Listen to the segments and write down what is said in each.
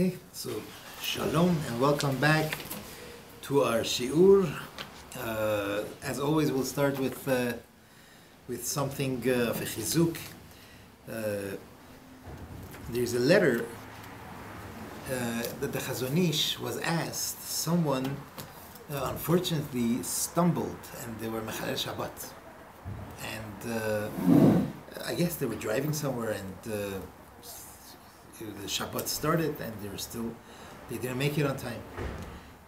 Okay, so shalom and welcome back to our shiur. As always, we'll start with something of a chizuk. There's a letter that the Chazon Ish was asked. Someone unfortunately stumbled and they were mechalel Shabbat, and I guess they were driving somewhere and the Shabbat started and they didn't make it on time.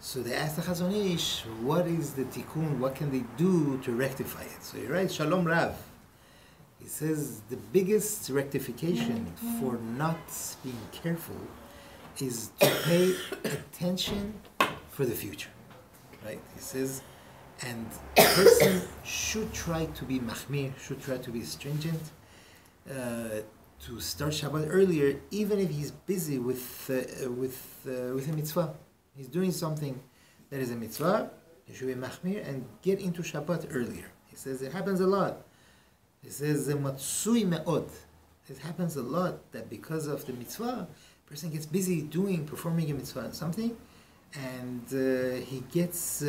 So they asked the Chazon Ish, what is the tikkun, what can they do to rectify it? So he writes, Shalom Rav. He says the biggest rectification for not being careful is to pay attention for the future. Right? He says, and a person should try to be machmir, should try to be stringent, to start Shabbat earlier, even if he's busy with a mitzvah. He's doing something that is a mitzvah, he should be machmir and get into Shabbat earlier. He says it happens a lot. He says, matsui me'od. It happens a lot that because of the mitzvah, a person gets busy performing a mitzvah and something, and he gets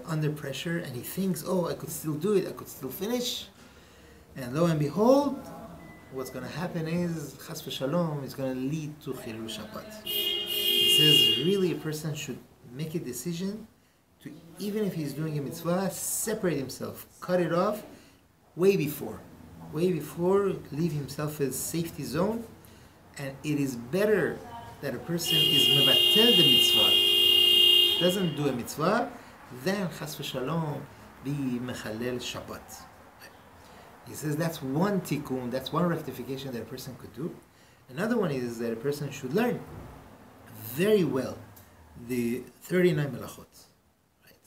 under pressure and he thinks, oh, I could still do it, I could still finish. And lo and behold, what's going to happen is, chas v'shalom, is going to lead to chilul Shabbat. He says, really, a person should make a decision to, even if he's doing a mitzvah, separate himself, cut it off way before, leave himself as safety zone. And it is better that a person is mevatel the mitzvah, doesn't do a mitzvah, than chas v'shalom be mechalel Shabbat. He says that's one tikkun, that's one rectification that a person could do. Another one is that a person should learn very well the 39 Halachot. Right?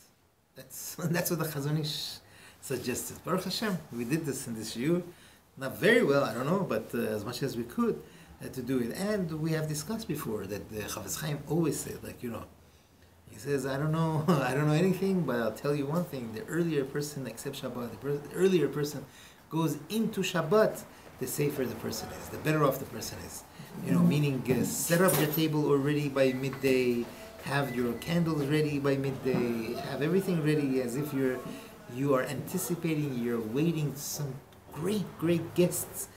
That's what the Chazon Ish suggested. Baruch Hashem, we did this in this shiur. Not very well, I don't know, but as much as we could to do it. And we have discussed before that the Chavetz Chaim always said, he says, I don't know anything, but I'll tell you one thing: the earlier a person accepts Shabbat, the earlier a person goes into Shabbat, the safer the person is, the better off the person is. Meaning set up your table already by midday, have your candles ready by midday, have everything ready as if you are anticipating, you're waiting some great guest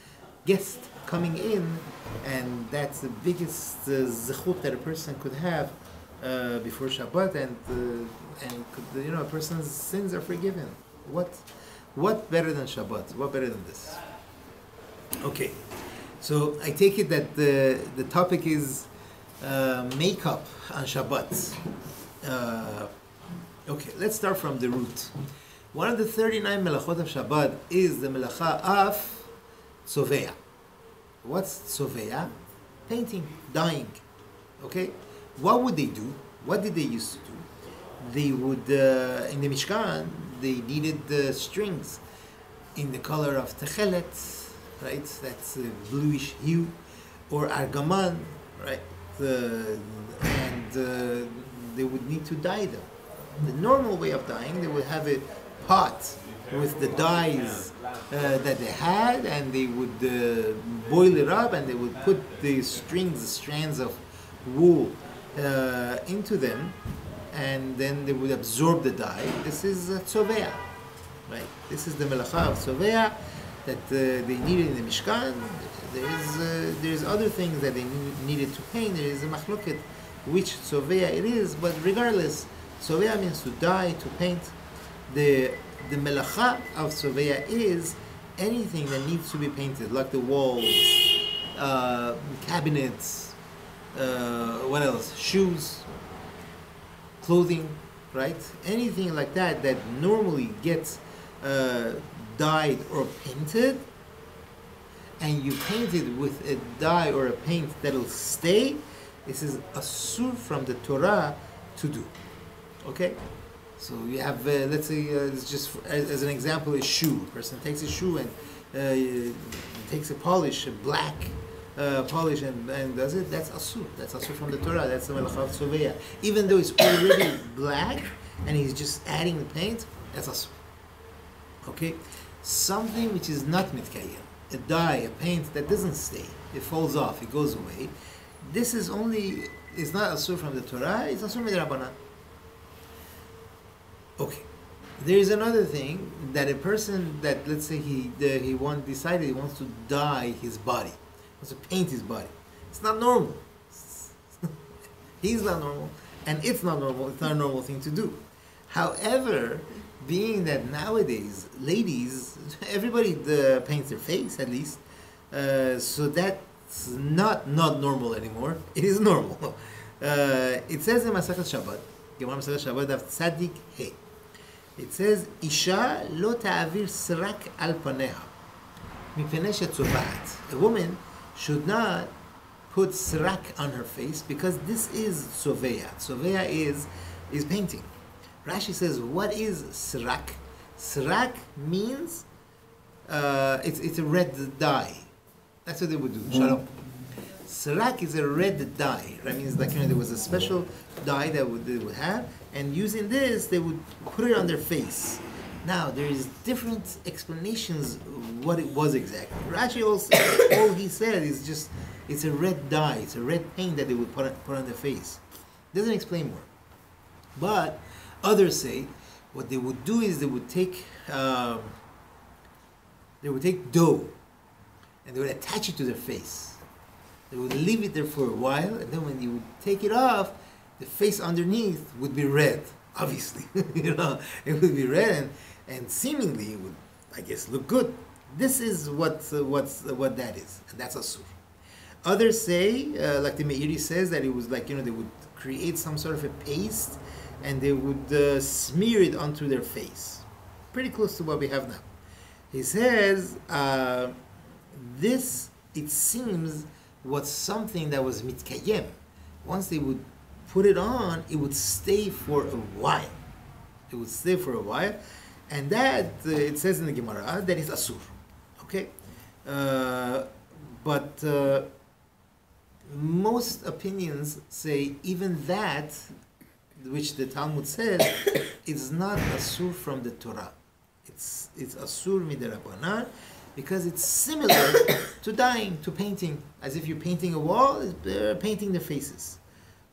coming in, and that's the biggest zechut that a person could have before Shabbat, and a person's sins are forgiven. What better than Shabbat? What better than this? Okay, so I take it that the topic is makeup on Shabbat. Okay, let's start from the root. One of the 39 melachot of Shabbat is the melacha of tzoveya. What's tzoveya? Painting, dyeing. Okay, what would they do? What did they used to do? They would, in the Mishkan, they needed strings in the color of techelet, right? That's a bluish hue, or argaman, right? And they would need to dye them. The normal way of dyeing, they would have a pot with the dyes that they had, and they would boil it up, and they would put the strands of wool into them, and then they would absorb the dye. This is tzoveya, right? This is the melacha of tzoveya that they needed in the Mishkan. There's other things that they needed to paint. There is a machloket which tzoveya it is, but regardless, tzoveya means to dye, to paint. The melacha of tzoveya is anything that needs to be painted, like the walls, cabinets, what else? Shoes, clothing, right? Anything like that normally gets dyed or painted, and you paint it with a dye or a paint that'll stay. This is asur from the Torah to do. Okay? So you have, let's say, just as an example, a shoe. A person takes a shoe and takes a polish, a black polish, and does it. That's asur. That's asur from the Torah. That's the melacha of tzoveya. Even though it's already black and he's just adding the paint, that's asur. Okay? Something which is not mitkayem, a dye, a paint that doesn't stay, it falls off, it goes away, this is only, it's not asur from the Torah, it's asur midrabanan. Okay. There is another thing, that a person that, let's say decided he wants to dye his body, wants to paint his body. It's not normal. He's not normal, and it's not normal. It's not a normal thing to do. However, being that nowadays, ladies, everybody paints their face at least, so that's not normal anymore. It is normal. It says in Masechet Shabbat, Gemara Masechet Shabbat, Daf Tzadik Hey. It says, Isha lo ta'avir srak al paneha, mipnei shetzovat. A woman should not put srak on her face because this is soveya. Soveya is painting. Rashi says, what is srak? Srak means it's a red dye. That's what they would do. Shalom. Srak is a red dye. That means there was a special dye that they would have, and using this, they would put it on their face. Now, there is different explanations what it was exactly. Rashi also, all he said is just, it's a red dye, it's a red paint that they would put on their face. Doesn't explain more. But others say, what they would do is they would take dough, and they would attach it to their face. They would leave it there for a while, and then when you would take it off, the face underneath would be red, obviously. It would be red, and seemingly it would, I guess, look good. This is what that is, and that's asur. Others say, like the Meiri says, that it was they would create some sort of a paste, and they would smear it onto their face. Pretty close to what we have now. He says, this, it seems, was something that was mitkayem. Once they would put it on, it would stay for a while. It would stay for a while, and that it says in the Gemara that is asur. Okay, but most opinions say even that, which the Talmud says, is not asur from the Torah. It's asur midirabanan, because it's similar to dyeing, to painting. As if you're painting a wall, painting the faces,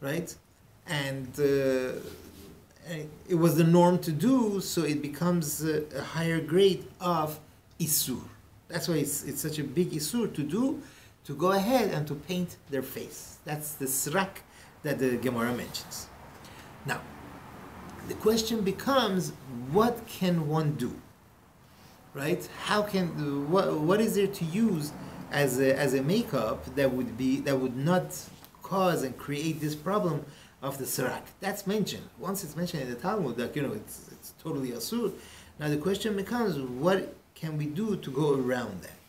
right? And it was the norm to do, so it becomes a higher grade of isur. That's why it's such a big isur to do, to go ahead and to paint their face. That's the srak that the Gemara mentions. Now, the question becomes, what can one do? Right? How can what is there to use as a makeup that would not cause and create this problem of the sarak? That's mentioned. Once it's mentioned in the Talmud, that it's totally asur. Now the question becomes, what can we do to go around that?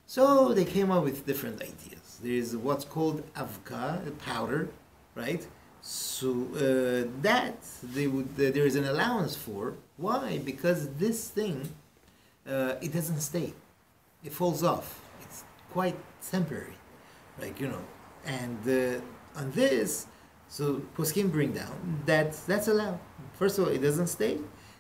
So they came up with different ideas. There is what's called avka, powder, right? So that there is an allowance for. Why? Because this thing, it doesn't stay. It falls off. It's quite temporary, and on this, so poskim bring down that's allowed. First of all, it doesn't stay,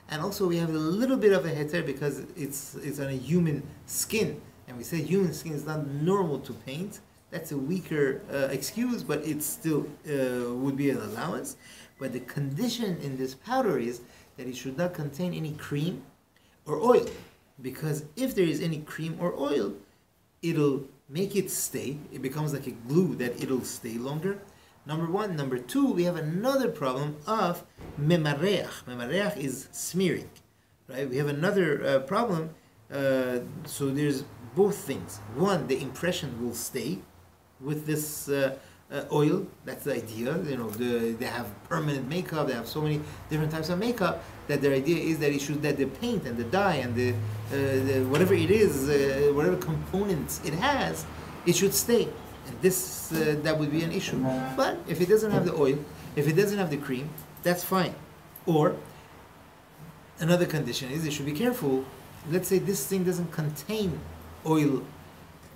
and also we have a little bit of a heter because it's on a human skin, and we say human skin is not normal to paint. That's a weaker excuse, but it still would be an allowance. But the condition in this powder is that it should not contain any cream or oil, because if there is any cream or oil, it'll make it stay. It becomes like a glue that it'll stay longer. Number one. Number two, we have another problem of memareach. Memareach is smearing, right? We have another problem. So there's both things. One, the impression will stay with this oil. That's the idea. They have permanent makeup. They have so many different types of makeup that their idea is that the paint and the dye and the whatever it is, whatever components it has, it should stay. And this that would be an issue. But if it doesn't have the oil, if it doesn't have the cream, that's fine. Or another condition is they should be careful. Let's say this thing doesn't contain oil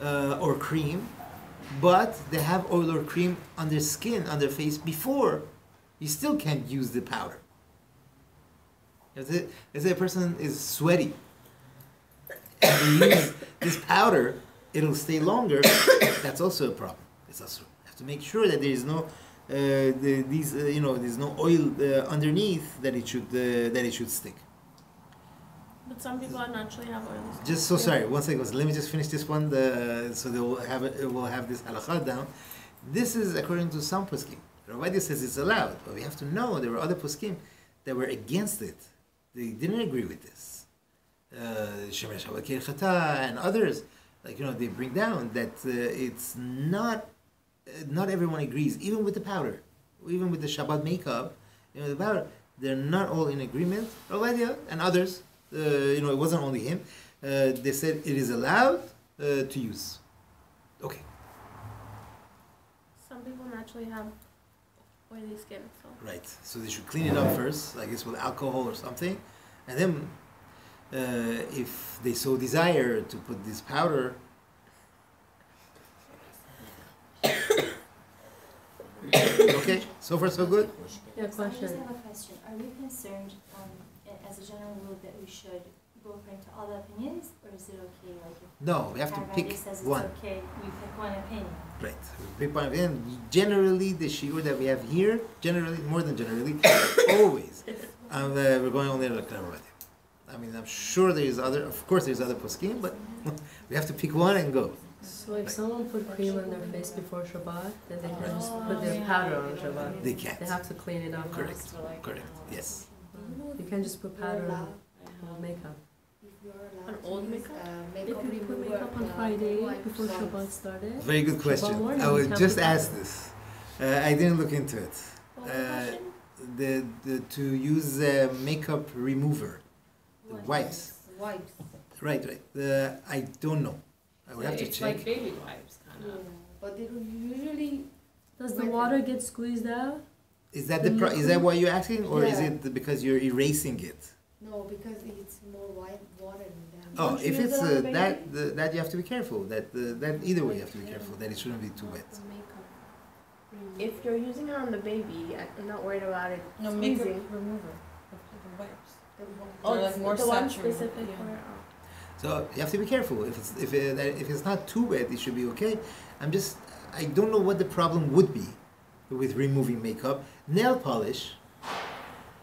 or cream, but they have oil or cream on their skin, on their face before, you still can't use the powder. Let's say a person is sweaty, and they use this powder, it'll stay longer. That's also a problem. It's also, you have to make sure that there is no there's no oil underneath that it should stick. But some people naturally have oily skin. Just so sorry, one second. Let me just finish this one. So they will have this halachot down. This is according to some poskim. Rabbi says it's allowed, but we have to know there were other poskim that were against it. They didn't agree with this. Shemesh Havakir Chata and others, they bring down that it's not everyone agrees, even with the powder, even with the Shabbat makeup, the powder, they're not all in agreement. Rabbi and others, it wasn't only him. They said it is allowed to use. Okay. Some people naturally have oily skin, so. Right. So they should clean it up first, I guess with alcohol or something, and then if they so desire to put this powder. Okay, so far so good. Yeah, question. I just have a question. Are we concerned, as a general rule, that we should go according to all the opinions, or is it okay? No, we have to pick says one. It's okay. We pick one opinion. Right. We pick one opinion. Generally, the shiur that we have here, more than generally, always. We're going only to the Karavarati. I mean, I'm sure of course there's other poskim, but we have to pick one and go. So if someone put cream on their face before Shabbat, then they can just put their powder on Shabbat. They can't. They have to clean it up. Correct. Yes. You can just put powder on makeup. An old makeup? They could put makeup on Friday before Shabbat started. Very good question. morning, I you was can just put asked this. I didn't look into it. What was the question? To use makeup remover, the wipes. Wipes. Right. I don't know. I would have to It's check. like baby wipes, kind of. But they don't usually. Does the water get squeezed out? Is that is that why you're asking, or is Yeah. it because you're erasing it? No, because it's more white water than that. Oh, Don't you if use it's it on the baby? that you have to be careful. That either way you have to be careful. That it shouldn't be too wet. If you're using it on the baby, I'm not worried about it No, makeup squeezing. remover. The wipes. Oh, They're like more the one saturated. specific Yeah. for So you have to be careful. If it's not too wet, it should be okay. I don't know what the problem would be with removing makeup. Nail polish.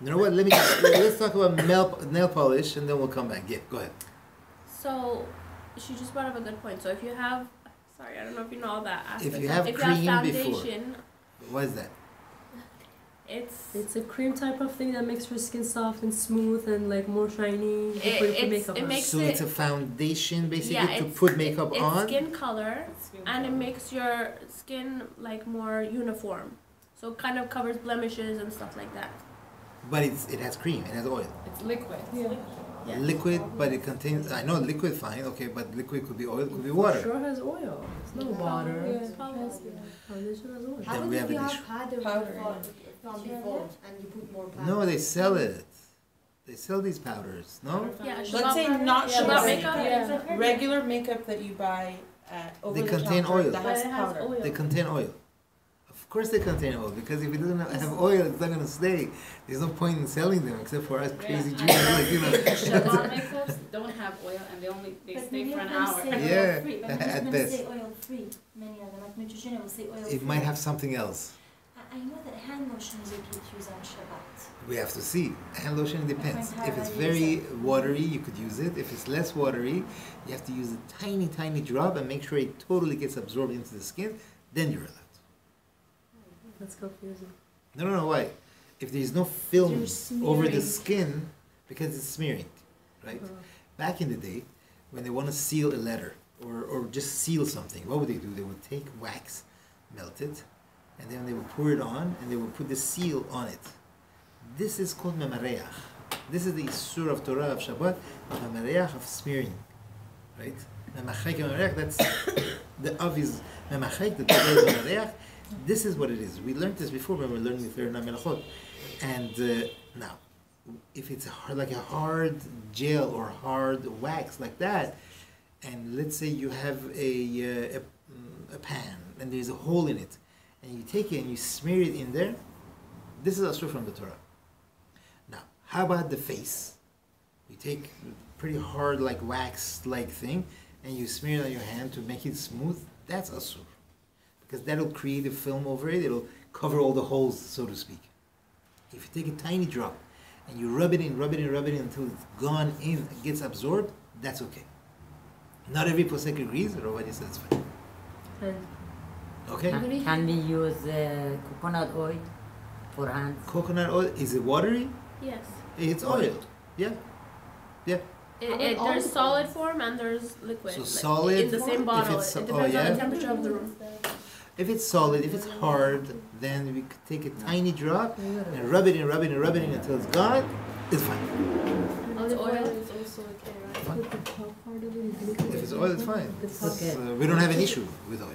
You know what? Let's talk about nail polish, and then we'll come back. Yeah, go ahead. So, she just brought up a good point. So if you have, sorry, I don't know if you know all that aspect. If you have cream foundation, What is that? It's a cream type of thing that makes your skin soft and smooth and like more shiny before you put makeup on. So it's a foundation basically to it's- put makeup it's on. skin color, and it makes your skin like more uniform. So it kind of covers blemishes and stuff like that. But it has cream. It has oil. It's liquid. Yeah. Liquid, but it contains. I know liquid, fine, okay, but liquid could be oil, could be water. Sure has oil. It's not water. Foundation has oil. Then How we about have if you an have issue. powder from before and you put more powder? No, they sell it. They sell these powders. No, Yeah. Let's say Shabbat not Shabbat Shabbat makeup. makeup. Regular makeup that you buy at over They the contain counter oil. that But has it has powder. oil. they contain oil. Of course, they contain oil because if it doesn't have oil, it's not gonna stay. There's no point in selling them except for us crazy Jews, like Shabbat makeups don't have oil and they But stay many for of an them hour. say Yeah, oil free. But many at of them best. say oil free. Many of them, like Nutrition, will say oil free. It might have something else. I know that hand lotion is okay to use on Shabbat. We have to see. Hand lotion depends. Depends how If it's I use very it. watery, you could use it. If it's less watery, you have to use a tiny, tiny drop and make sure it totally gets absorbed into the skin. Then you're allowed. That's confusing. No. Why? If there's no film You're over the smearing. skin, because it's smearing, right? Back in the day, when they want to seal a letter or just seal something, what would they do? They would take wax, melt it, and then they would pour it on, and they would put the seal on it. This is called memareach. This is the Isur of Torah of Shabbat, memareach of smearing, right? Memachek and memareach, that's the obvious memachek, the Torah is memareach. This is what it is. We learned this before when we were learning the Torah Halachot. And now, if it's like a hard gel or hard wax like that, and let's say you have a pan and there's a hole in it, and you take it and you smear it in there, this is asur from the Torah. Now, how about the face? You take pretty hard like wax like thing and you smear it on your hand to make it smooth. That's asur. because that'll create a film over it. It'll cover all the holes, so to speak. If you take a tiny drop and you rub it in until it's gone in, it gets absorbed, that's okay. Not every posek agrees, but everybody says it's fine. Okay? Can we use coconut oil for hands? Coconut oil, is it watery? Yes. It's oil. Yeah. Yeah. There's solid form and there's liquid. So like, solid in the same form? bottle. If it's- It depends oh, on yeah? the temperature of the room. If it's solid, if it's hard, then we could take a tiny drop and rub it in until it's gone. It's fine. Olive oil is also okay, right? Fine. With the top part of it is liquid. If it's oil, it's fine. It's okay. We don't have an issue with oil.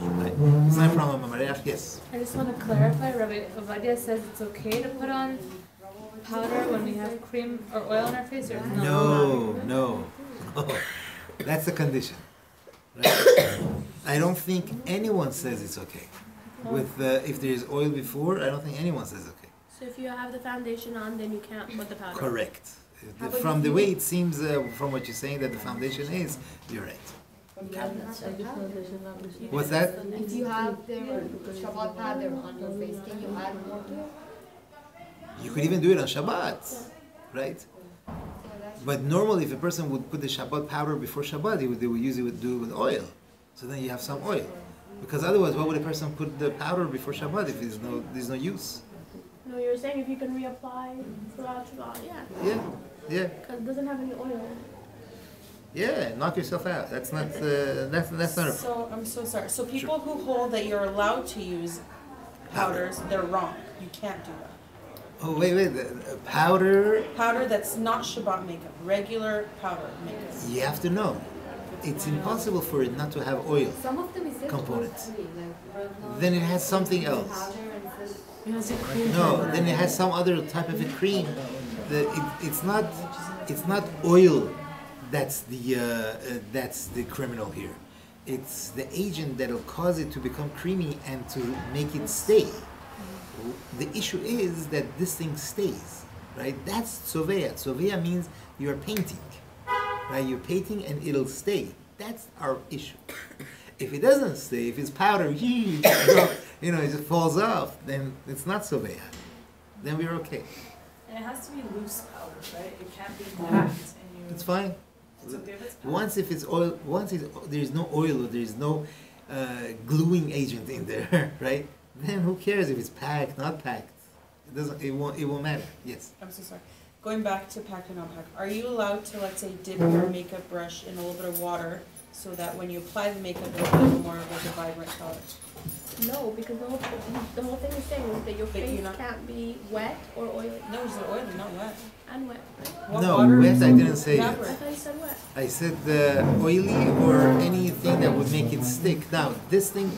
Right? It's not a problem, Maria. Yes. I just want to clarify, Rabbi Ovadia says it's okay to put on powder when we have cream or oil on our face, or it's not? No. That's the condition. Right? I don't think anyone says it's okay. With if there is oil before, I don't think anyone says okay. So if you have the foundation on, then you can't put the powder. Correct. How about From if the you- way it seems, from what you're saying, that the foundation is, you're right. What's that? If you have the Shabbat powder on your face, can you add more to it? You could even do it on Shabbat, right? But normally, if a person would put the Shabbat powder before Shabbat, they would usually do it with oil. So then you have some oil. Because otherwise, why would a person put the powder before Shabbat if there's no use? No, you're saying if you can reapply throughout Shabbat, yeah. Yeah. Because it doesn't have any oil. Yeah, knock yourself out. That's not that's not a problem. So, I'm so sorry. So people who hold that you're allowed to use powders, they're wrong. You can't do that. Oh wait, powder. Powder that's not Shabbat makeup, regular powder makeup. You have to know. It's impossible for it not to have oil. Some of them is Components. like Then it has something else. powder and says It has a cream. No, then it has some other type of a cream. It's not oil. That's the criminal here. It's the agent that'll cause it to become creamy and to make it stay. The issue is that this thing stays, right? That's tzoveya. Tzoveya means you're painting, right? You're painting and it'll stay. That's our issue. If it doesn't stay, if it's powder, it just falls off, then it's not tzoveya. Then we're okay. And it has to be loose powder, right? It can't be packed and you. It's fine. It's okay if it's packed. Once if it's oil, there's no oil or there's no gluing agent in there, right? Then who cares if it's packed, not packed? It won't matter. Yes. I'm so sorry. Going back to packed and non-packed, are you allowed to, let's say, dip your makeup brush in a little bit of water so that when you apply the makeup, it'll have more of like a vibrant color? No, because the whole thing is saying is that your But you're face not- can't be wet or oily. No, it's oily, not wet. And wet, right? What No, water wet, is I didn't say I evaporate? thought you said wet. I said oily or anything that would make it stick. Now, this thing,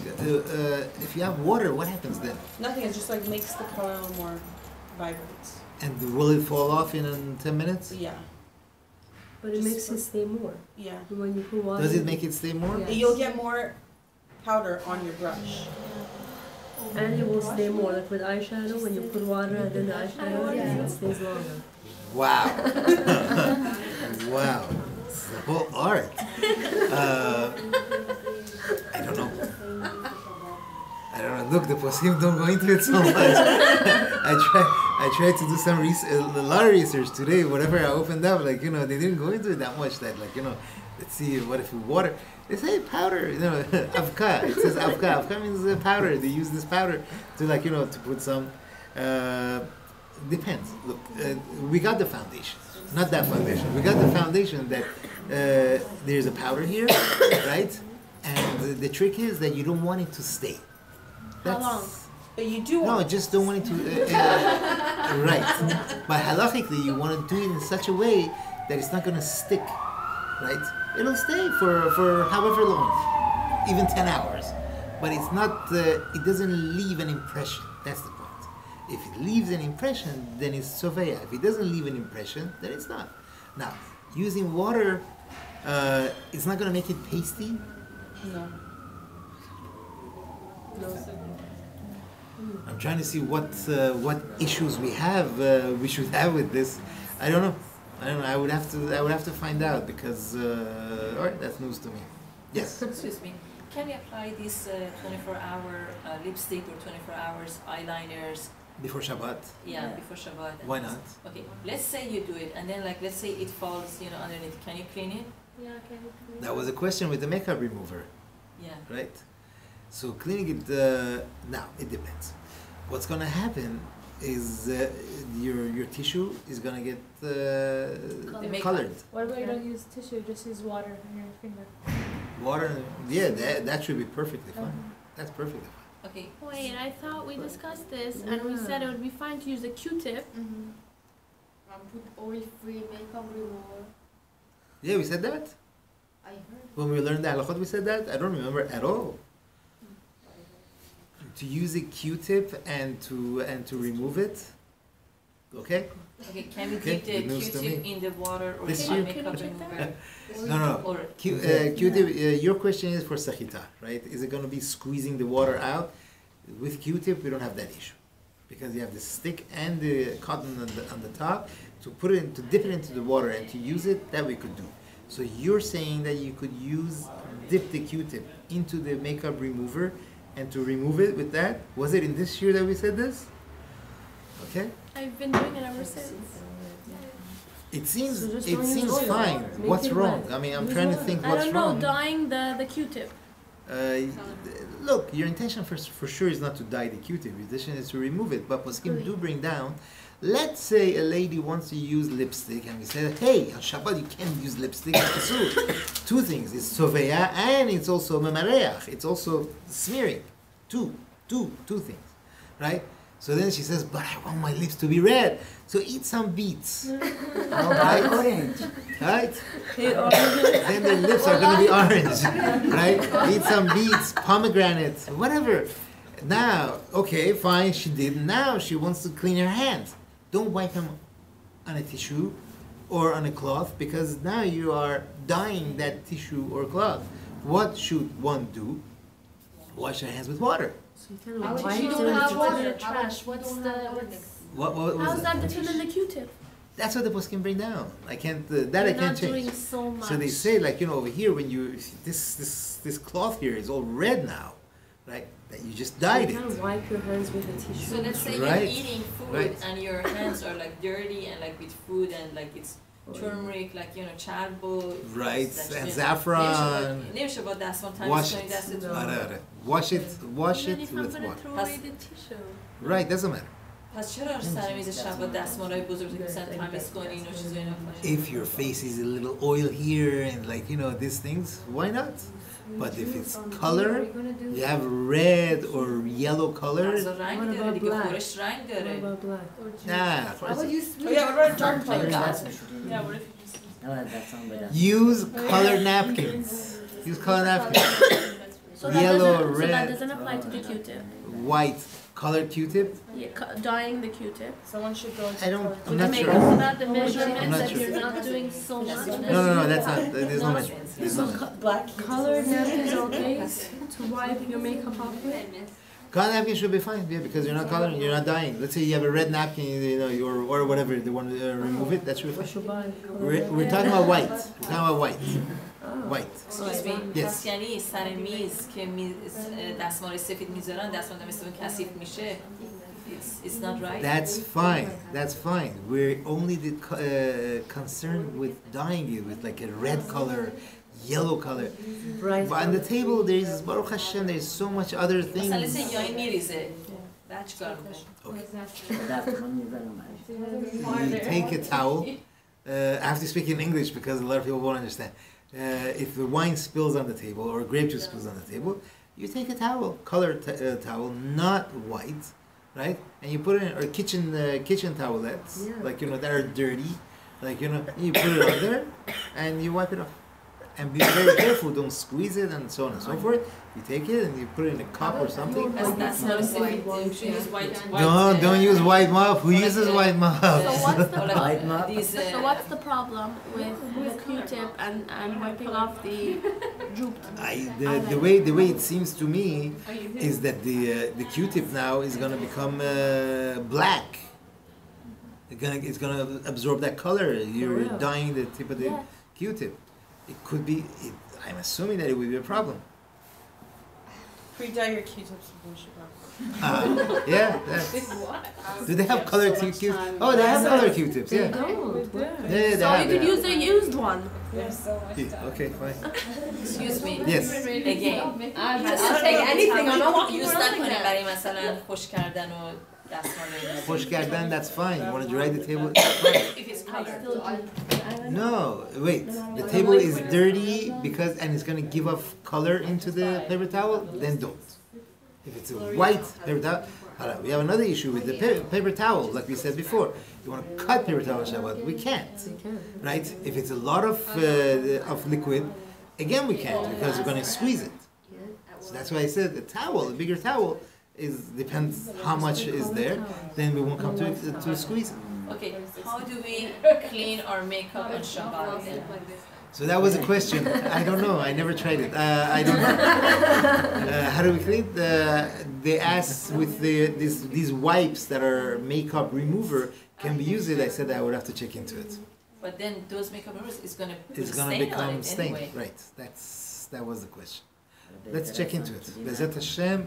if you have water, what happens then? Nothing, it just like makes the color a little more vibrant. And will it fall off in 10 minutes? Yeah, But it makes it stay more. yeah. When you put water. Does it make it stay more? Yeah. You'll get more powder on your brush. And it will stay more. Like with eyeshadow, when you put water and then the eyeshadow, it stays longer. Wow. Wow. It's the whole art. I don't know. Look, the poskim don't go into it so much. I tried to do some a lot of research today. Whatever I opened up, they didn't go into it that much. Let's see, what if we water? They say powder, avka. It says avka. Avka means powder. They use this powder to to put some. Depends. Look, we got the foundation, not that foundation. We got the foundation that there's a powder here, right? And the trick is that you don't want it to stay. How long? But you do No, want just don't want it to. Right. But halachically, you want to do it in such a way that it's not going to stick, right? It'll stay for however long, even 10 hours. But it's not. It doesn't leave an impression. That's the point. If it leaves an impression, then it's soveya. If it doesn't leave an impression, then it's not. Now, using water, it's not going to make it pasty. No. I'm trying to see what issues we should have with this. I don't know. I would have to find out because all right, that's news to me. Yes. Excuse me. Can we apply this 24-hour lipstick or 24 hours eyeliners? Before Shabbat. Yeah, before Shabbat. Why not? Okay, let's say you do it, and then like let's say it falls, underneath. Can you clean it? Yeah, can you clean That was a question with the makeup remover, Yeah. right? So cleaning it, now it depends. What's gonna happen is your tissue is gonna get colored. What about you don't use tissue, just use water on your finger? Water, yeah, that should be perfectly fine. That's perfectly fine. Okay. Wait, I thought we discussed this and we said it would be fine to use a Q-tip. Put oil-free makeup remover. Yeah, we said that? I heard. When we learned the halachot, we said that? I don't remember at all. To use a Q-tip and to remove it, okay? Okay, can we Okay, dip the good news to Q-tip me. in the water or This in year- makeup Can you check remover? No. Or Q-tip, your question is for sachita, right? Is it going to be squeezing the water out? With Q-tip, we don't have that issue. Because you have the stick and the cotton on the top. To put it, to dip it into the water and to use it, that we could do. So you're saying that you could dip the Q-tip into the makeup remover and to remove it with that? Was it in this year that we said this? Okay. I've been doing it ever since. It seems So just it don't use seems oil. fine. Make What's it wrong? wet. I mean, I'm Use trying to water. think I what's don't know, wrong. dyeing the Q-tip. Look, your intention for sure is not to dye the Q-tip. Your intention is to remove it. But poskim do bring down. Let's say a lady wants to use lipstick, and we say, "Hey, on Shabbat you can't use lipstick." Two things: it's soveya and it's also memareach. It's also smearing. Two things, right? So then she says, "But I want my lips to be red." So eat some beets, all right? orange. Right? Then their lips are going to be orange, right? Eat some beets, pomegranate, whatever. Now, okay, fine, she did. Now she wants to clean her hands. Don't wipe them on a tissue or on a cloth because now you are dyeing that tissue or cloth. What should one do? Wash your hands with water. So you can How would wipe you it don't have with water? water. How Trash. would What's you the- don't have water? What was How's that? that different than the Q-tip? That's what the poskim bring down. I can't. I You're can't not change. doing so much. So they say, like, over here, when you this cloth here is all red now, right? That you just dyed You it. can wipe your hands with a tissue. So let's say Right. you're eating food Right. and your hands are like dirty and like with food and like it's turmeric, like charbo. Right, like, and you know, saffron. نمیشه با دستمال تمیز Wash کنی it. دستتون. آره. Wash it Even if I'm with gonna water. throw away the tissue. Right, doesn't matter. پس چرا سر میز شب با دستمالای بزرگ مثلا تمیز کنین و چیزایی نکنین؟ If your face is a little oil here and like these things, why not? But if it's color, you have red or yellow color. غذا رنگ What داره about دیگه black? خورش رنگ What داره. about black? Nah, How would you Oh yeah, what about dark Like that. Yeah, what if you just No, that's on the use colored napkins. Use colored napkins. So that Yellow, doesn't, So that red. doesn't apply to the Q-tip. White colored Q-tip. Yeah, dyeing the Q-tip. Someone should go into I don't. color. I'm With the not makeup, sure. about the measurements I'm not that sure. you're not doing so much. No, that's not. There's no measurement. There's no measurement. Black. Colored napkins okay to wipe your makeup off with? Colored napkin should be fine, yeah, because you're not coloring, you're not dyeing. Let's say you have a red napkin, or whatever, they want to remove it, that should be Or fine. should buy We're talking about white. We're talking about white. White. Excuse me. Yes. پس یعنی سر میز که دستمال سفید میذارن دستمال مثل اون کثیف میشه. It's not right. That's fine. That's fine. We're only concerned with dyeing it with like a red color, yellow color. bright. But on the table, there's Baruch Hashem. There's so much other things. مثلا مثل یای میریزه. بعد چیکار میکنه؟ You take a towel. I have to speak in English because a lot of people won't understand. If the wine spills on the table or grape juice spills on the table, you take a towel, colored towel, not white, right? And you put it in, or kitchen towelettes, like that are dirty, like you put it on there, and you wipe it off. And be very careful, don't squeeze it and so on and so forth. You take it and you put it in a cup or something. That's not سفید. You should use white. Don't use white mop. Who uses white mop? So what's the White mop. These, So what's the problem with the Q-tip and wiping off the drooped? The way it seems to me is that the Q-tip now is gonna become black. It's gonna absorb that color. You're dyeing the tip of the Q-tip. It could be. I'm assuming that it would be a problem. Pre-dye your Q-tips before Shabbat. Yeah, that's. Do they have colored Q-tips? Oh, they have colored Q-tips. Yeah. Yeah, they So have. you could use the used one. There's so much time. Okay, fine. Excuse me. Yes. Again. I'll take anything. I'm not walking Use around like نکنیم that. برای مثلا خوش کردن و دستمال Push garden, that's fine. You want to dry the table? That's fine. if it's colored. No, wait. The table is dirty because and it's gonna give off color into the paper towel. Then don't. If it's a white paper towel, alright, we have another issue with the paper towel. Like we said before, you want to cut paper towel on Shabbat, we can't. Right? If it's a lot of liquid, again we can't because we're gonna squeeze it. So that's why I said the towel, the bigger towel, is depends how much is there. Then we won't come to squeeze it. Okay, how do we clean our makeup on Shabbat then? So that was a question. I don't know. I never tried it. I don't know. How do we clean? They asked with these wipes that are makeup remover can we use it. I said I would have to check into it. But then those makeup removers is gonna It's gonna become stained. anyway. Right. That was the question. Let's check into it. Bezat Hashem,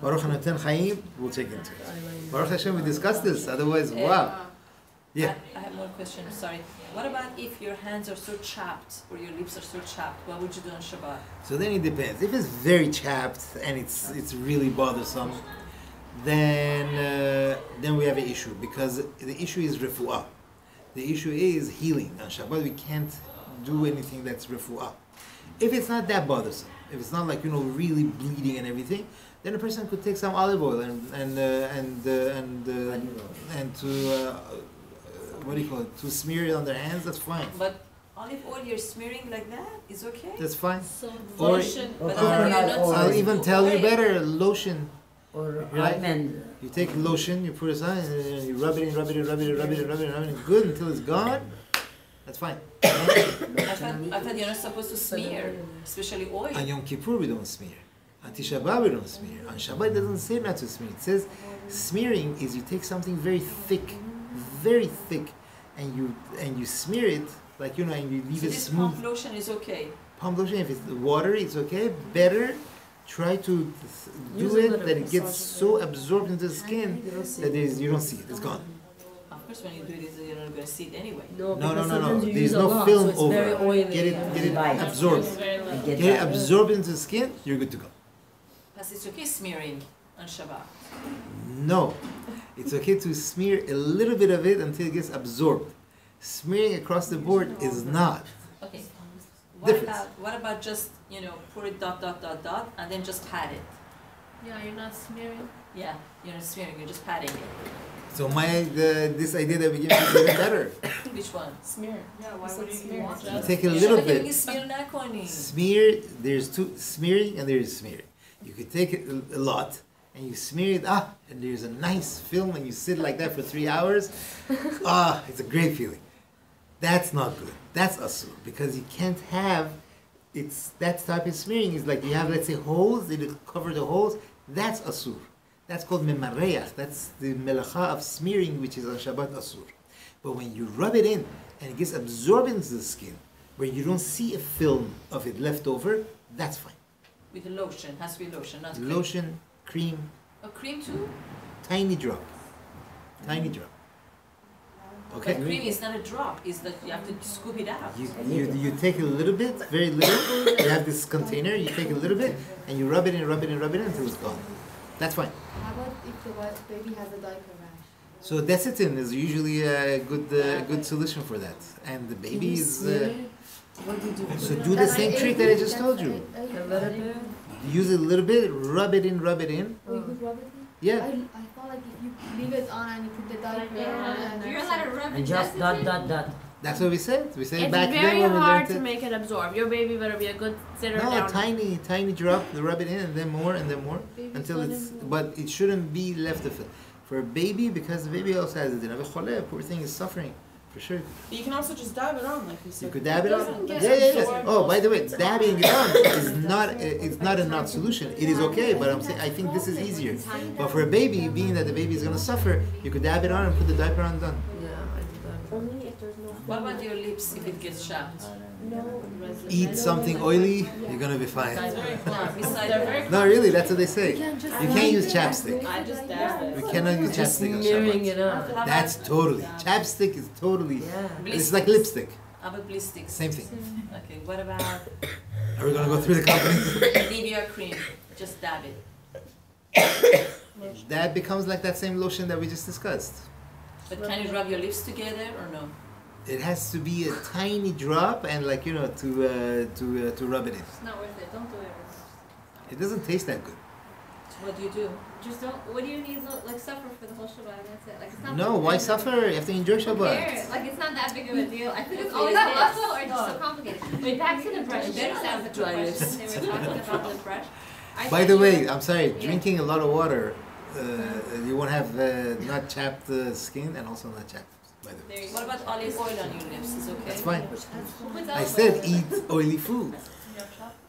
Baruch Hanoten Chaim. We'll check into it. Baruch Hashem. We discussed this. Otherwise, wow. Yeah. I have more questions, sorry. What about if your hands are so chapped or your lips are so chapped? What would you do on Shabbat? So then it depends. If it's very chapped and it's really bothersome, then we have an issue because the issue is refuah. The issue is healing. On Shabbat we can't do anything that's refuah. If it's not that bothersome, if it's not like really bleeding and everything, then a person could take some olive oil and to what do you call it? To smear it on their hands. That's fine. But olive oil you're smearing like that is okay? That's fine. Or, lotion, but I'll even tell you better. Lotion. Or Right? almond. You take lotion, you put it on, and you rub it in, rub it in, rub it in, rub it in, rub it in, rub it in, good until it's gone. That's fine. I thought you're not supposed to smear, especially oil. On Yom Kippur we don't smear. On Tisha B'Av we don't smear. On Shabbat it doesn't say not to smear. It says smearing is you take something very thick, and you smear it and you leave So it this smooth. pump lotion is okay. Pump lotion, if it's water, it's okay. Better try to do it that it gets so absorbed into the skin that you don't see it. It's gone. Of course, when you do this, you're not going to see it anyway. No. There's no film over. Get it absorbed. Get it absorbed into the skin. You're good to go. But it's okay smearing on Shabbat. No, it's okay to smear a little bit of it until it gets absorbed. Smearing across the board is not. Okay. Difference. What about just pour it dot and then just pat it? Yeah, you're not smearing. Yeah, you're not smearing. You're just patting it. So this idea that we give is even better. Which one? Smear. Yeah, why would you want You take a little bit. Smear. There's two smearing and there's smearing. You could take it a lot and you smear it and there's a nice film and you sit like that for 3 hours. It's a great feeling. That's not good. That's asur because you can't have that type of smearing is like you have, let's say, holes, they cover the holes. That's asur. That's called memareach. That's the melacha of smearing, which is on Shabbat asur. But when you rub it in and it gets absorbed into the skin, where you don't see a film of it left over, that's fine. With the lotion, has to be lotion, not cream. Lotion, cream. A cream too? Tiny drop. Okay. But cream is not a drop. It's that you have to scoop it out. You take a little bit, very little. You have this container. You take a little bit, and you rub it in until it's gone. That's fine. How about if the baby has a diaper rash? So desitin is usually a good solution for that, and the baby is. What do you do? So do the same trick that I just told you. A little bit. Use it a little bit, rub it in. Oh, you could rub it in? Yeah. I thought like if you leave it on and you put the diaper on and You're allowed to rub And just dot. That's what we said. We said It's back then very when we hard learned to it. make it absorb. Your baby better be a good sitter No, down. tiny drop. Rub it in, and then more, until it's. But it shouldn't be left for a baby because the baby also has it. Poor thing is suffering, for sure. But you can also just dab it on, like you said. You could dab it on. Doesn't Yeah. get Oh, by the way, dabbing it on is not. It's not a not solution. It is okay, but I'm saying I think this is easier. But for a baby, being that the baby is going to suffer, you could dab it on and put the diaper on. Done. Yeah, I do that. Only if there's no. What about your lips if it gets chapped? eat something oily, you're gonna be fine. No, besides, No, really, that's what they say. You can't use chapstick. I just dabbed it. We cannot use Just chapstick on smearing Shabbat. it up. That's totally. Chapstick is totally. Yeah. It's like lipstick. how about bliss sticks? Same thing. Okay, what about Are we gonna go through the companies? Nivea cream? Just dab it. That becomes like that same lotion that we just discussed. But can you rub your lips together or no? It has to be a tiny drop and to rub it in. It's not worth it. Don't do it. It doesn't taste that good. So what do you do? Just don't. What do you need? Like suffer for the whole Shabbat and that's it. Like it's not. No, why suffer? You have to enjoy Who Shabbat. cares? Like it's not that big of a deal. I think it's Okay, always is that muscle muscle or just so complicated. Wait, back to the brush. There sounds like a Dry lips. question. They were talking about the brush. By the way, I'm sorry, drinking a lot of water, you won't have not chapped skin and also not chapped. By the way. What about olive oil on your lips? Is okay? That's fine. What's I up? said eat oily food.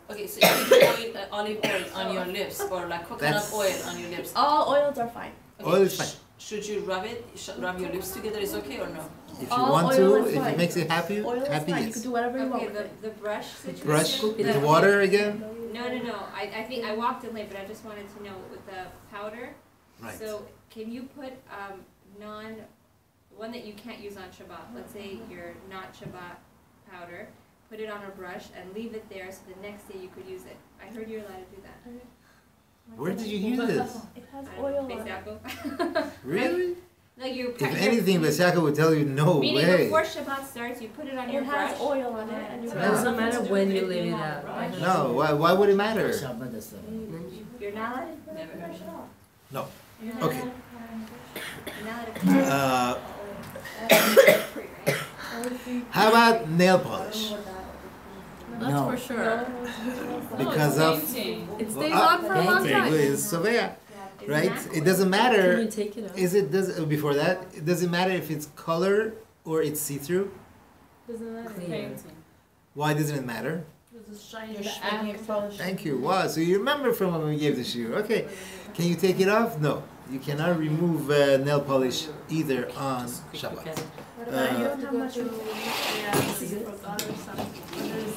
Okay, so you put olive oil on your lips or like coconut That's- oil on your lips. All oils are fine. Okay, Oil is fine. Should you rub it? Rub your lips together? Is okay or no? If you All want oil to, is if fine. it makes you happy, Oil is happy fine. You yes. can do whatever you want Okay, with it. the brush situation. Brush Scoop it with the up. water again. No. I think I walked in late, but I just wanted to know with the powder. Right. So can you put one that you can't use on Shabbat? Let's say your not Shabbat powder. Put it on a brush and leave it there so the next day you could use it. I heard you're allowed to do that. Where did you hear this? It has I don't oil know, on it. Beisako. Really? Like you. If anything, Besiaka would tell you no Meaning way. before Shabbat starts, you put it on your It brush. has oil on it, and you It doesn't matter when you leave it out. No, why would it matter? You're not allowed to put it on your brush at all. No. You're not Okay. allowed to put it on your brush. You're not allowed to How about nail polish? That's for sure. Because of It stays on for a long time. So yeah, right? It doesn't Can matter. you take it off? Before that? It doesn't matter if it's color or it's see-through. Doesn't matter. Clear. Why doesn't it matter? It's shiny. You're making it polish. Thank you. Wow. So you remember from when we gave the shiur. Okay. Can you take it off? No. You cannot remove nail polish either on Shabbat. What about you don't have much room to for God or something.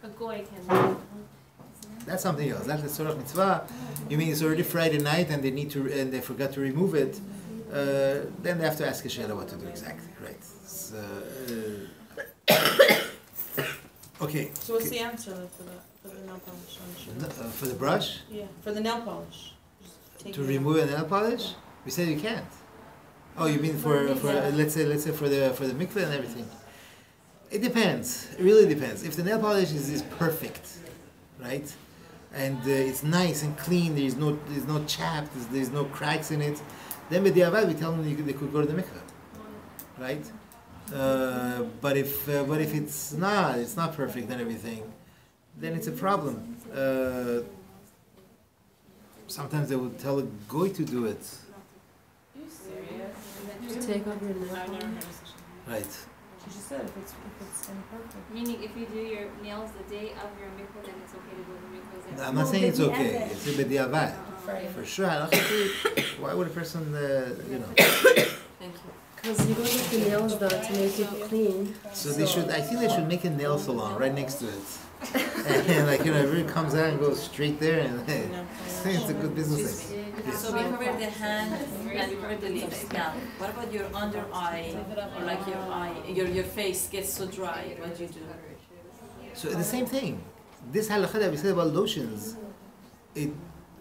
A goy can. That's something else. That's the Surah Mitzvah. You mean it's already Friday night and they forgot to remove it? Then they have to ask a Shayla what to do exactly, right? So, okay. So what's the answer then for the nail polish on Shabbat? For the brush, Yeah, for the nail polish. Just take to it remove a nail polish, we said you can't. Oh, you mean for let's say for the mikveh and everything. It depends. It really depends. If the nail polish is perfect, right, and it's nice and clean, there's no chap, there's no cracks in it, then b'diavad we tell them they could go to the mikveh, right? But if it's not perfect and everything, then it's a problem. Sometimes they would tell a goy to do it. You serious? Just take off your nail I've never polish. heard of such a thing. Right. She just said if it's imperfect. Meaning if you do your nails the day of your mikvah, then it's okay to go to mikvah. I'm not saying it's okay. It's a b'diavad. Friday. For sure. halachically, why would a person, Thank you. Because you don't get the nails done to make it clean. So I think they should make a nail salon right next to it. And everyone comes out and goes straight there, and it's a good business thing. So we covered the hand and we covered the lips. Now, what about your under eye or like your eye, your face gets so dry? What do you do? So the same thing. This halakha that we said about lotions, it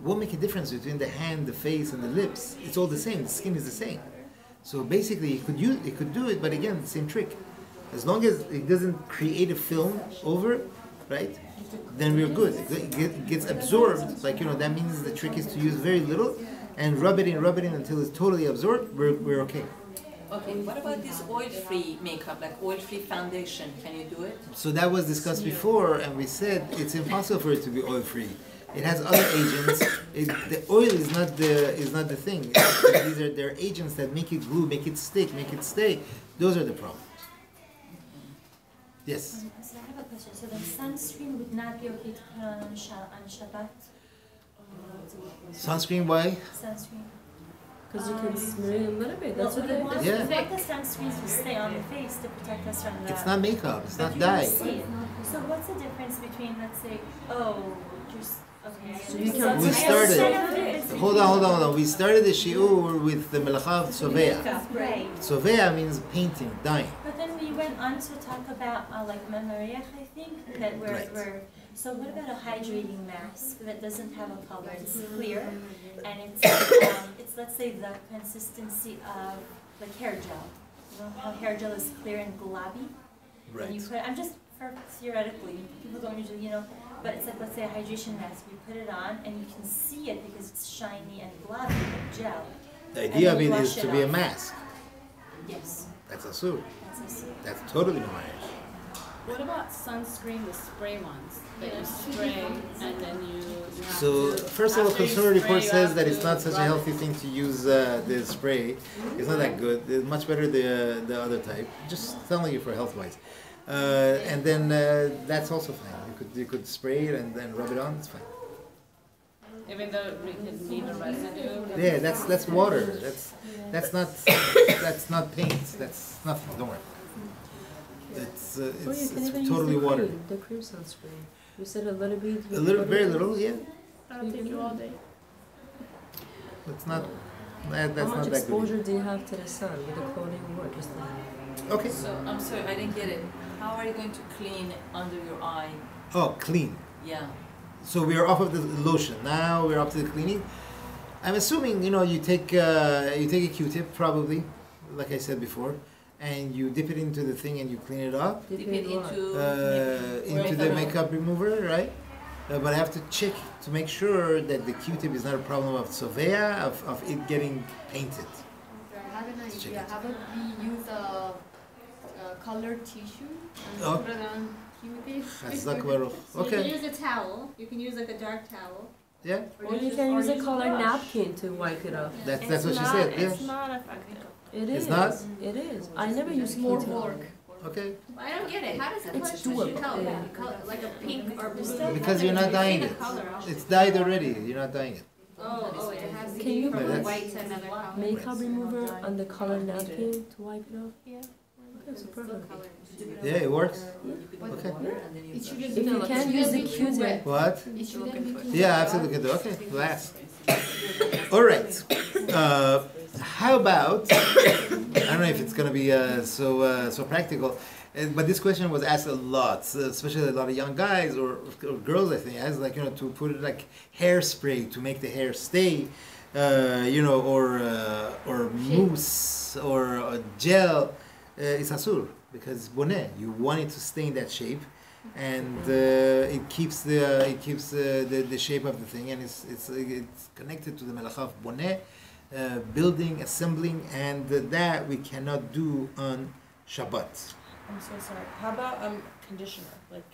won't make a difference between the hand, the face, and the lips. It's all the same. The skin is the same. So basically, it could do it, but again, the same trick. As long as it doesn't create a film over, right? Then we're good. It gets absorbed. That means the trick is to use very little and rub it in until it's totally absorbed. We're okay. Okay, what about this oil-free makeup, like oil-free foundation? Can you do it? So that was discussed before, and we said it's impossible for it to be oil-free. It has other agents. The oil is not the thing. They're agents that make it glue, make it stick, make it stay. Those are the problems. Yes. So I have a question. So then sunscreen would not be okay to put on, on Shabbat? Sunscreen, why? Sunscreen. Because you can smear it a little bit. That's what we they want, Yeah. we want the sunscreens to stay on the face to protect us from the... It's not makeup. It's but not you dye. don't see it. So what's the difference between, let's say, just, okay. So you can- We started. Hold on. We started the shiur with the melacha of tzovea. Right. Tzovea means painting, dyeing. But then we went on to talk about like memoriach, I think, that Right. we're so what about a hydrating mask that doesn't have a color? It's clear and it's let's say the consistency of like hair gel. You know how hair gel is clear and globby? And you Right. put I'm just for theoretically, people don't usually but it's like let's say a hydration mask, you put it on and you can see it because it's shiny and globby like gel. The idea of then it you is wash to it be a off. mask. Yes. That's asur. That's a That's totally mamash. What about sunscreen, the spray ones that you spray and then you have So, to, first of all, after you consumer spray, report you says have that it's to not such a rub healthy it. thing to use the spray. It's not that good. It's much better the other type. Just telling you for health wise. And then that's also fine. You could spray it and then rub it on. It's fine. Even though we could leave a residue. Yeah, that's water. That's not paint. That's nothing. Don't worry. It's Or you it's, can it's even totally use the water. cream, the cream sunscreen. You said a little bit. A little, very little. Yeah. That'll take you all day. It's not. That's How not much that exposure good. do you have to the sun with the clothing you wear? Just Okay. So, I'm sorry, I didn't get it. How are you going to clean under your eye? Oh, clean. Yeah. So we are off of the lotion. Now we're up to the cleaning. I'm assuming you take a Q-tip probably, like I said before, and you dip it into the thing and you clean it up Dip it into the makeup remover, right? But I have to check to make sure that the Q-tip is not a problem of tzovea, of it getting painted. I have an Check idea. it. How about we use a colored tissue and Oh. put it on Q-tip? Chazak baruch. So you can Okay. use a towel, you can use like a dark towel. Yeah. Or you can use a colored napkin to wipe it off. That's what she said. Yeah. It's not effective. It It's is. not? It is. I never use More Q-tip. work. Okay. I don't get it, how does a It's color tissue doable, tell? yeah. Like a pink or blue? Because you're not You see dyeing the it. color, I'll- It's dyed already. You're not dyeing it. Oh, it has to Can be you from put white to another color. Makeup remover on the colored napkin to wipe it off? Yeah. Okay, so perfect. Yeah, it works. But Okay. it shouldn't If you can't use the Q-tip, What? It shouldn't be too Yeah, I have to look at that. Okay, last. All right. How about? I don't know if it's gonna be so practical, but this question was asked a lot, especially a lot of young guys or girls. I think as like to put it like hairspray to make the hair stay, or mousse or gel. It's asur because it's boneh. You want it to stay in that shape. And it keeps the shape of the thing, and it's connected to the melacha of boneh, building, assembling, and that we cannot do on Shabbat. I'm so sorry. How about conditioner? Like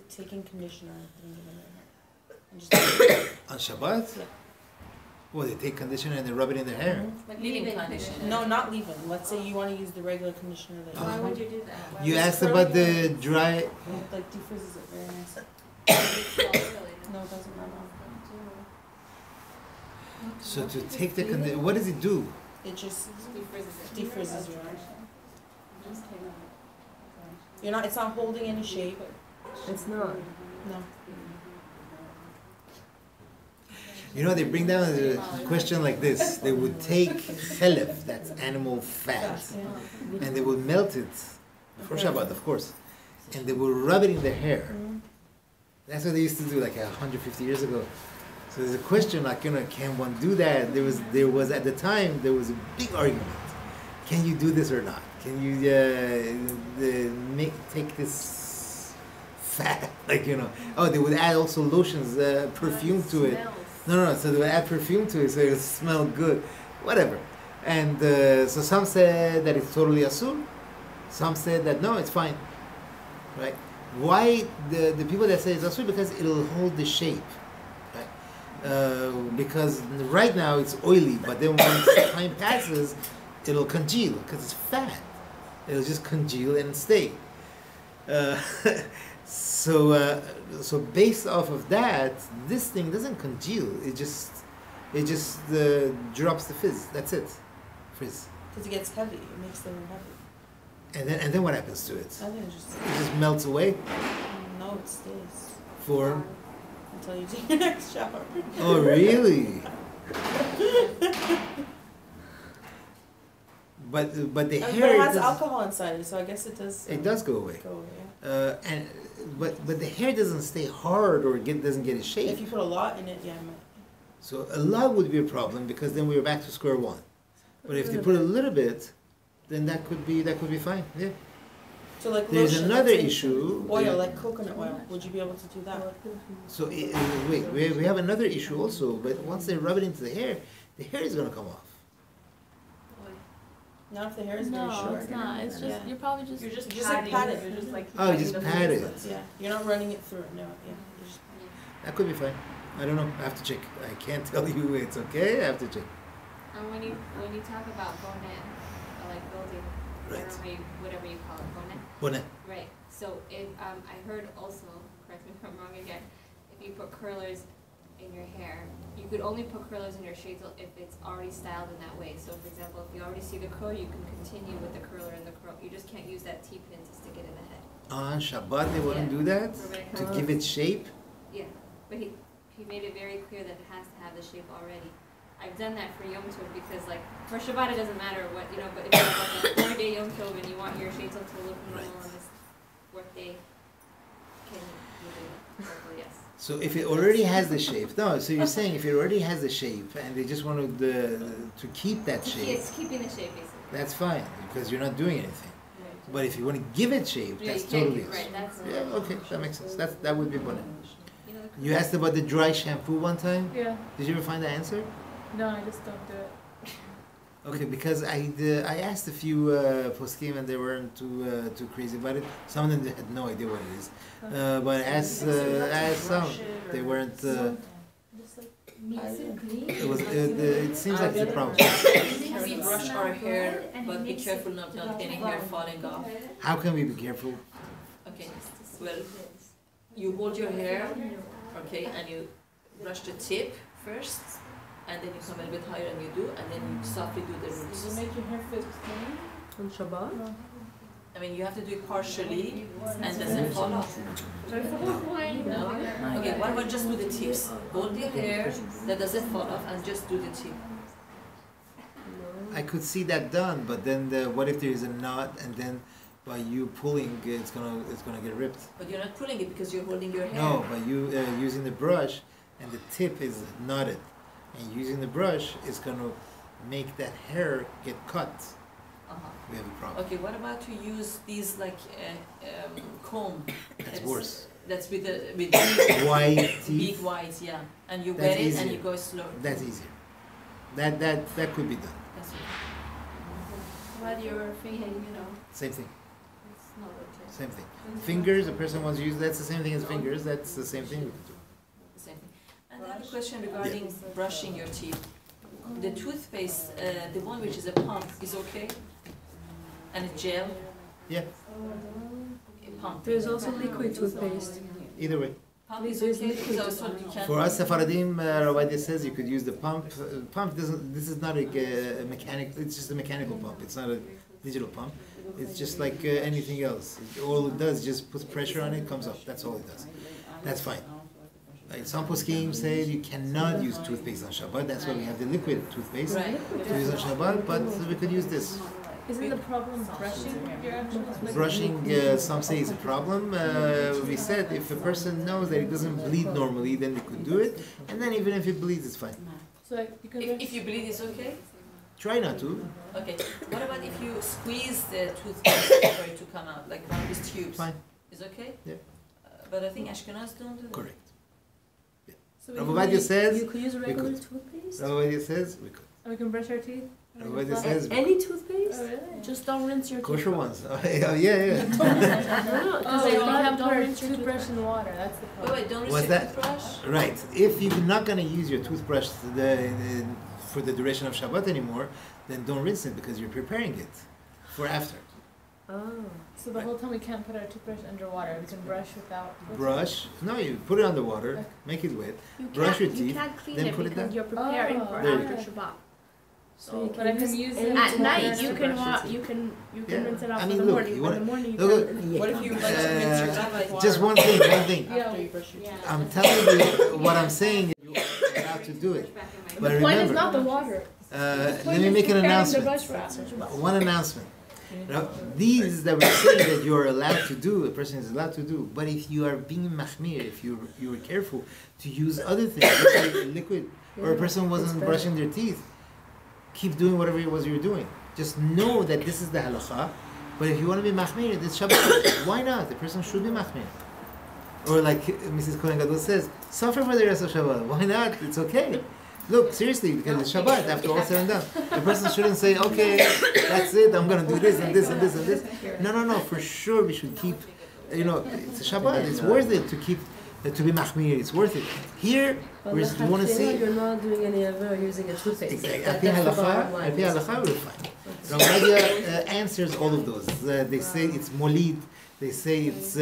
taking conditioner and putting it in there. And just On Shabbat? Yeah. Well, they take conditioner and they rub it in their hair. Like Leave-in leave-in conditioner. no, not leave-in. Let's say you want to use the regular conditioner that Why would you do that? Why You would asked about the dry. it like defrizzes it very nice. No, it doesn't matter. So to take the what does it do? It just defrizzes it. defrizzes your hair. You're not. It's not holding any shape. it's not. No. They bring down the question like this. They would take chelef, that's animal fat, Yeah. and they would melt it for Shabbat, of course, and they would rub it in their hair. That's what they used to do like 150 years ago. So there's a question like, can one do that? There was at the time there was a big argument. Can you do this or not? Can you take this fat Oh, they would add also lotions, perfume to it. No. So they would add perfume to it so it would smell good, whatever. And so some said that it's totally asur. Some said that no, it's fine. Right? Why the people that say it's asur? Because it'll hold the shape. Right? Because right now it's oily, but then once time passes, it'll congeal because it's fat. It'll just congeal and stay. So based off of that, this thing doesn't congeal. It just It just drops the fizz. That's it. Frizz. Because it gets heavy. It makes them heavy. And then what happens to it? I think it's just. It just melts away No, it stays. for. Until you take your next shower. Oh really? But the But hair. it has does- alcohol inside it, so I guess it does. It does go away. Go away, yeah. But the hair doesn't stay hard or doesn't get its shape. If you put a lot in it, yeah, it might. So a lot would be a problem because then we're back to square one. But if they put a little bit, then that could be fine. Yeah. So like There's lotion, another let's say issue. Oil, like coconut oil. Would you be able to do that? So wait, we have another issue also. But once they rub it into the hair is going to come off. Not if the hair is very No, short. it's not. It's just Yeah. you're probably just. You're just Just like patting pat it. it. You're just like. Oh, patting just the pat it. fingers. Yeah, you're not running it through it. No, yeah. You just- That could be fine. I don't know. I have to check. I can't tell you it's okay. I have to check. And when you talk about bonnet, or like building, Right. whatever you call it, bonnet. Bonnet. Right. So if I heard also, correct me if I'm wrong again, if you put curlers in your hair, you could only put curlers in your sheitel if it's already styled in that way. So for example, if you already see the curl, you can continue with the curler and the curl. You just can't use that T-pin to stick it in the head. On Shabbat they wouldn't Yeah. do that Correct. to give it shape. Yeah, but he made it very clear that it has to have the shape already. I've done that for Yom Tov because like for Shabbat it doesn't matter what but if you have like a 4-day Yom Tov and you want your sheitel to look normal on this 4th day, can you do it? Totally, yes. So if it already has the shape, no. So you're saying if it already has the shape and they just wanted to keep that shape, It's keeping the shape basically. that's fine because you're not doing anything. Right. But if you want to give it shape, Yeah, that's you can't totally keep- yes. right, that's Yeah, okay, that makes sense. That would be bonnet. You know the You asked about the dry shampoo one time. Yeah. Did you ever find the answer? No, I just don't do it. Okay, because I asked a few poskim and they weren't too crazy about it. Some of them had no idea what it is. But I asked some, they weren't. It seems like it's a problem. Can we brush our hair, but be careful not any hair falling off? How can we be careful? Okay, well, you hold your hair, okay, and you brush the tip first, and then you come a little bit higher and you do, and then you softly do the Does roots. it make your hair feel clean? On Shabbat? I mean, you have to do it partially, and doesn't fall off. No? Okay, what about just do the tips? Hold the hair that doesn't fall off, and just do the tip. I could see that done, but then what if there is a knot and then by you pulling it's gonna get ripped? But you're not pulling it because you're holding your hair. No, by you using the brush and the tip is knotted, and using the brush is gonna make that hair get cut. We have a problem. Okay, what about to use these like comb? That's worse. That's with big White teeth. big whites, yeah. And you That's wet it easier. and you go slow. That's easier. That could be done. That's okay. While you're fingering, Same thing. it's not okay. Same thing. Fingers. A person wants to use. That's the same thing as fingers. That's the same thing we can do. The same thing. And I have a question regarding brushing your teeth. The toothpaste, the one which is a pump, is okay? And a gel? Yeah. A pump. There's also liquid toothpaste. Either way. Pump is There's okay? liquid. So you can. For us Sephardim, Ravadi says you could use the pump. Pump doesn't. This is not a mechanic. It's just a mechanical pump. It's not a digital pump. It's just like anything else. All it does is just puts pressure on it, comes up. That's all it does. That's fine. Like some poskim say you cannot use toothpaste on Shabbat. That's why we have the liquid toothpaste to use on Shabbat. But we could use this. Isn't the problem brushing your actual toothpaste? Brushing, some say is a problem. We said if a person knows that it doesn't bleed normally, then they could do it. And then even if it bleeds, it's fine. So like you can If you bleed, it's okay? Try not to. Okay. What about if you squeeze the toothpaste for it to come out, like one of these tubes? Fine. Is okay? Yeah. But I think Ashkenaz don't do that. Correct. So Rav Ovadia says you could use regular could. toothpaste? Rav Ovadia says we could. we can brush our teeth. Rav Ovadia says we Any toothpaste? Oh really? Just don't rinse your kosher toothbrush. ones. Oh yeah. Because Oh, they you don't have don't to rinse your toothbrush in water. That's the problem. Wait, don't rinse What's your that? toothbrush? Right. If you're not going to use your toothbrush for the duration of Shabbat anymore, then don't rinse it because you're preparing it for after. Oh. So the whole time we can't put our toothbrush under water. We can brush without. Brush. No, you put it under water, make it wet, brush your You teeth, can't clean then it put it because down. you're preparing for There you after Shabbat. So But I can use it At to night water you to can brush wa- your you can Yeah. rinse it off I in mean, the look, morning. you But in wanna- the morning you look, can. What if you like to rinse your teeth with water? Just one thing. After you brush your teeth. I'm telling you what I'm saying. You're allowed to do it. But The point is remember, not the water. let me make an announcement. One announcement. Now, these that we're saying that you're allowed to do, a person is allowed to do. But if you are being machmir, if you are careful to use other things, let's say liquid, or a person wasn't brushing their teeth, keep doing whatever it was you're doing. Just know that this is the halacha. But if you want to be machmir, it's Shabbat. Why not? The person should be machmir. Or like Mrs. Kohen Gadol says, suffer for the rest of Shabbat. Why not? It's okay. Look, seriously, because it's Shabbat, after all said and done. The person shouldn't say, okay, that's it, I'm going to do this and this and this and this. No, for sure we should keep, it's a Shabbat, it's worth it to keep, to be machmir, it's worth it. Here, we want to say... You're not doing any ever using a toothpaste. Exactly. That's the bottom line. Al pi halacha, we're fine. Ramadia answers all of those. They say it's molid, they say it's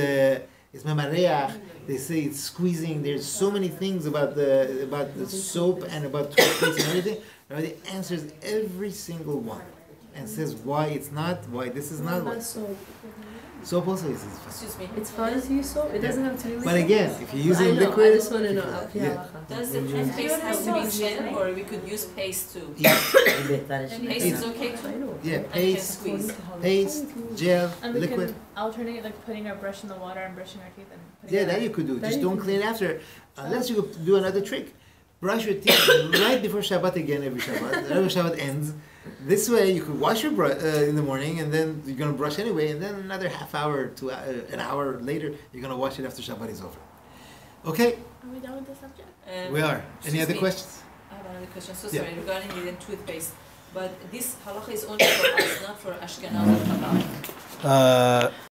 memareach, they say it's squeezing. There's so many things about the soap and about toothpaste and everything. Ramadia answers every single one and says why it's not, why this is not. Why. Soap also is fine. Excuse me. It's fine to use soap. It doesn't have to be liquid. But again, if you're using I know, liquid, I just want to know. yeah. Does the toothpaste have to be gel, or we could use paste too? Yeah. Paste is okay too? Yeah, And you can paste, squeeze. gel, And we liquid. can alternate like putting our brush in the water and brushing our teeth and putting Yeah, it that you could do. That Just you don't could clean it after. Unless you do another trick. Brush your teeth right before Shabbat again every Shabbat. Every Shabbat ends. This way you could wash your in the morning and then you're going to brush anyway, and then another half hour to an hour later you're going to wash it after Shabbat is over. Okay? Are we done with the subject? We are. Any excuse other me. questions? I have another question. So Yeah. sorry, regarding the toothpaste. But this halacha is only for us, not for Ashkenaz and Chabad.